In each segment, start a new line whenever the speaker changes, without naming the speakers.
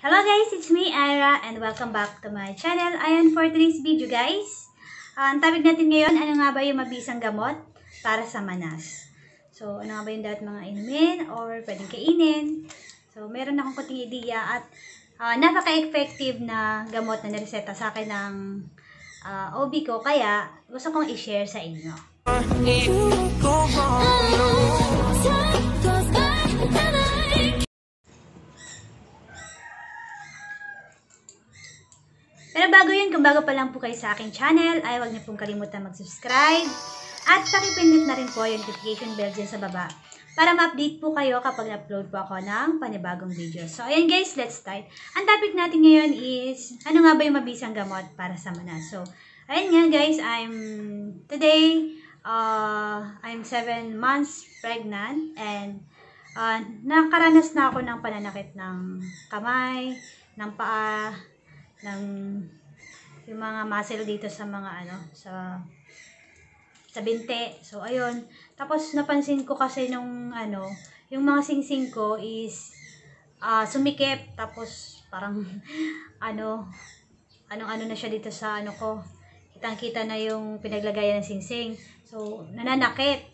Hello guys, it's me, Ira, and welcome back to my channel. Ayan for today's video guys. Ang topic natin ngayon, ano nga ba yung mabisang gamot para sa manas? So, ano nga ba yung dapat mga inumin or pwedeng kainin? So, meron akong kunting idea at napaka-effective na gamot na nireseta sa akin ng OB ko. Kaya, gusto kong i-share sa inyo. Pero bago yun, kung bago pa lang po kayo sa aking channel, ay huwag niyo pong kalimutan mag-subscribe at pakipindot na rin po yung notification bell dyan sa baba para ma-update po kayo kapag na-upload po ako ng panibagong video. So, ayan guys, let's start. Ang topic natin ngayon is, ano nga ba yung mabisang gamot para sa manas? So, ayan nga guys, I'm 7 months pregnant and nakaranas na ako ng pananakit ng kamay, ng paa, ng yung mga muscle dito sa mga sa binte. So ayun, tapos napansin ko kasi nung yung mga singsing ko is sumikip, tapos parang anong na siya dito sa ko. Kitang-kita na yung pinaglagayan ng singsing. So nananakit.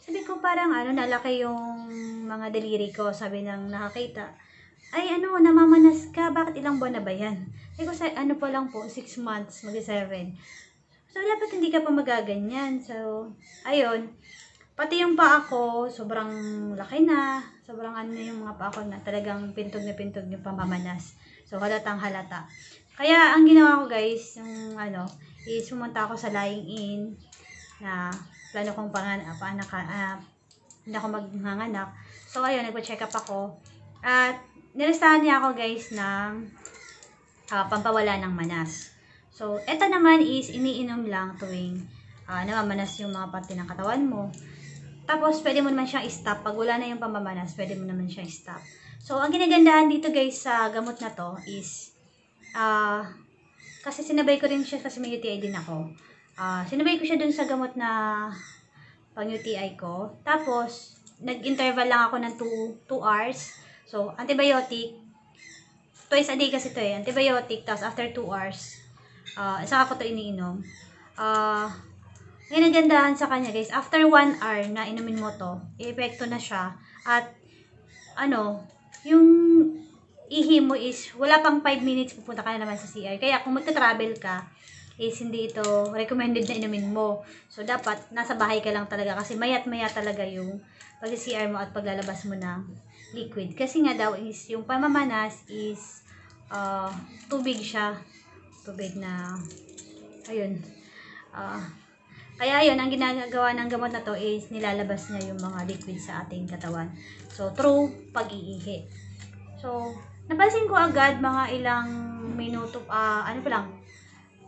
Sabi ko parang nalaki yung mga daliri ko, sabi ng nakakita. Ay namamanas ka, bakit ilang buwan na ba yan? Sabi ko pa lang po, 6 months, mag-7. So, dapat hindi ka pa magaganyan. So, ayun. Pati yung paa ko, sobrang laki na. Sobrang yung mga paa ko na talagang pintog na pintog yung pamamanas. So, halatang halata. Kaya, ang ginawa ko guys, yung is pumunta ako sa lying in na plano kong hindi ako maghanganak. So, ayun, nagpa-check up ako. At, nilistahan niya ako guys ng pampawala ng manas. So, ito naman is iniinom lang tuwing namamanas yung mga parte ng katawan mo. Tapos, pwede mo naman siyang i-stop. Pag wala na yung pamamanas, pwede mo naman siyang i-stop. So, ang ginagandahan dito guys sa gamot na to is kasi sinabay ko rin siya kasi may UTI din ako. Sinabay ko siya dun sa gamot na pang UTI ko. Tapos, nag-interval lang ako ng 2 hours. So, antibiotic, twice a day kasi ito antibiotic, tapos after 2 hours, saka ko ito iniinom. Ginagandahan sa kanya guys, after 1 hour na inumin mo to, epekto na siya, at yung ihi mo is, wala pang 5 minutes, pupunta ka na naman sa CR. Kaya kung magta-travel ka, is hindi ito recommended na inumin mo. So, dapat nasa bahay ka lang talaga kasi mayat maya talaga yung pag-CR mo at paglalabas mo ng liquid. Kasi nga daw is yung pamamanas is tubig siya. Tubig na ayun. Kaya ayun, ang ginagawa ng gamot na to is nilalabas niya yung mga liquid sa ating katawan. So, through pag-iihi. So, napansin ko agad mga ilang minuto,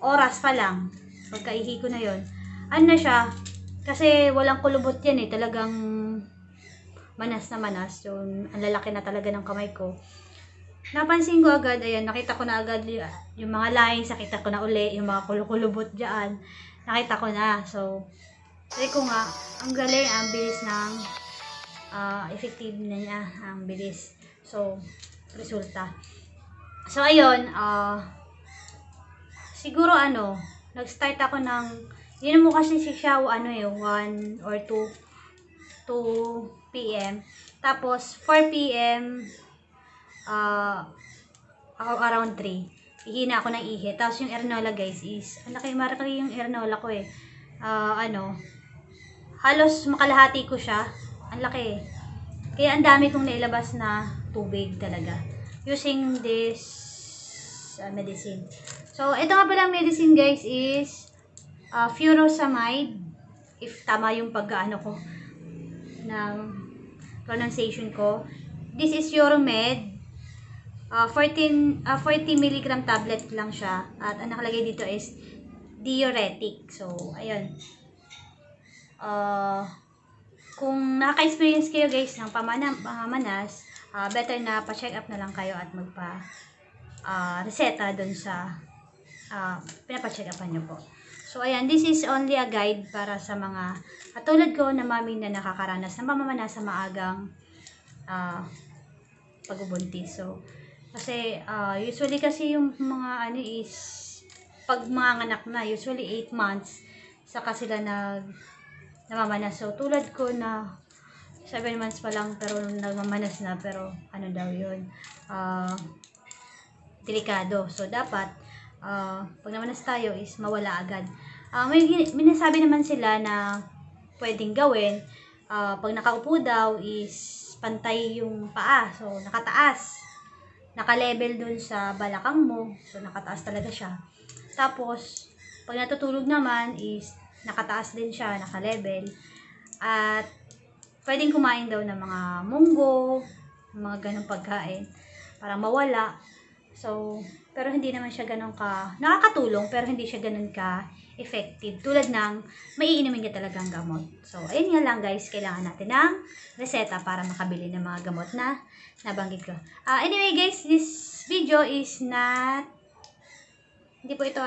oras pa lang, pagkaihi ko na yon, na siya, kasi walang kulubot yan talagang manas na manas, yung ang lalaki na talaga ng kamay ko. Napansin ko agad, ayan, nakita ko na agad yung mga lines, nakita ko na uli, yung mga kulubot dyan, nakita ko na. So, sabi ko nga, ang galing, ang bilis ng effective na niya, ang bilis. So, resulta. So, ayun, siguro nag-start ako ng, yun mo kasi siya 1 or 2 p.m. Tapos 4 p.m. Around 3. Ihina ako ng ihi. Tapos yung Ernola guys is, marami yung Ernola ko halos makalahati ko siya. Ang laki. Kaya ang dami kong nailabas na tubig talaga. Using this medicine. So, ito nga palang medicine guys is furosemide. If tama yung pag-ano ko ng pronunciation ko. This is Euromed. 40 mg tablet lang siya. At ang nakalagay dito is diuretic. So, ayun. Kung nakaka-experience kayo guys ng pamamanas, better na pa-check up na lang kayo at reseta dun sa pinapacheck upan nyo po. So, ayan, this is only a guide para sa mga katulad ko na mami na nakakaranas ng pamamanas sa maagang pagbubuntis. So, Kasi usually kasi yung mga ano is pag mga anak na, usually 8 months saka sila namamanas. So tulad ko na 7 months pa lang pero nagmamanas na, pero ano daw yun, delikado. So dapat pag namanas tayo is mawala agad. May nasabi naman sila na pwedeng gawin. Pag nakaupo daw is pantay yung paa. So nakataas, naka-level dun sa balakang mo. So nakataas talaga siya. Tapos pag natutulog naman is nakataas din siya, naka-level. At pwedeng kumain daw ng mga munggo, mga ganong pagkain para mawala. So, pero hindi naman siya ganun nakakatulong, pero hindi siya ganun effective. Tulad ng maiinumin ka talagang gamot. So, ayun nga lang guys, kailangan natin ng reseta para makabili ng mga gamot na nabanggit ko. Anyway guys, this video is not, hindi po ito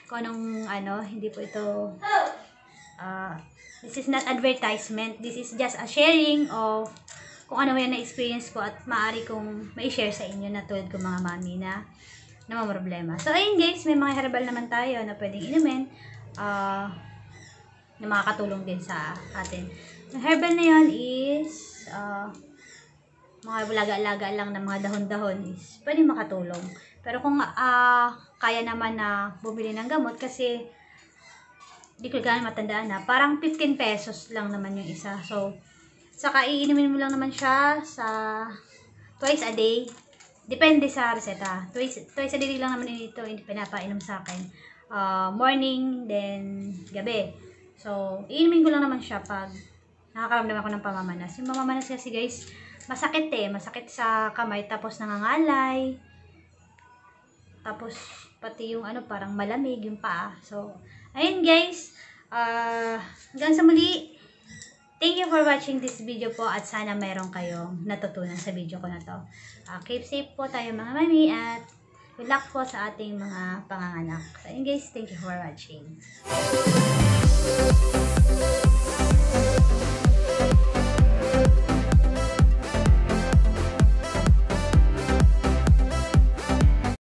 kung anong hindi po ito, this is not advertisement. This is just a sharing of kung ano yan na-experience ko at maaari kong ma-share sa inyo na tulad ko mga mami na problema. So, ayun guys, may mga herbal naman tayo na pwedeng inumin na makakatulong din sa atin. Yung herbal na yun is mga laga-laga lang na mga dahon-dahon is pwedeng makatulong. Pero kung kaya naman na bumili ng gamot, kasi di ko gano'n matandaan na parang 15 pesos lang naman yung isa. So, saka iinumin mo lang naman siya sa twice a day. Depende sa reseta. Twice a day lang naman ito pinapainom sa akin. Morning, then gabi. So, iinumin ko lang naman siya pag nakakaramdam ako ng pamamanas. Yung pamamanas kasi guys, masakit masakit sa kamay, tapos nangangalay. Tapos, pati yung parang malamig yung paa. So, ayun guys. Hanggang sa muli. Thank you for watching this video po at sana mayroon kayong natutunan sa video ko na to. Keep safe po tayo mga mami at good luck po sa ating mga panganganak. So, ayun guys, thank you for watching.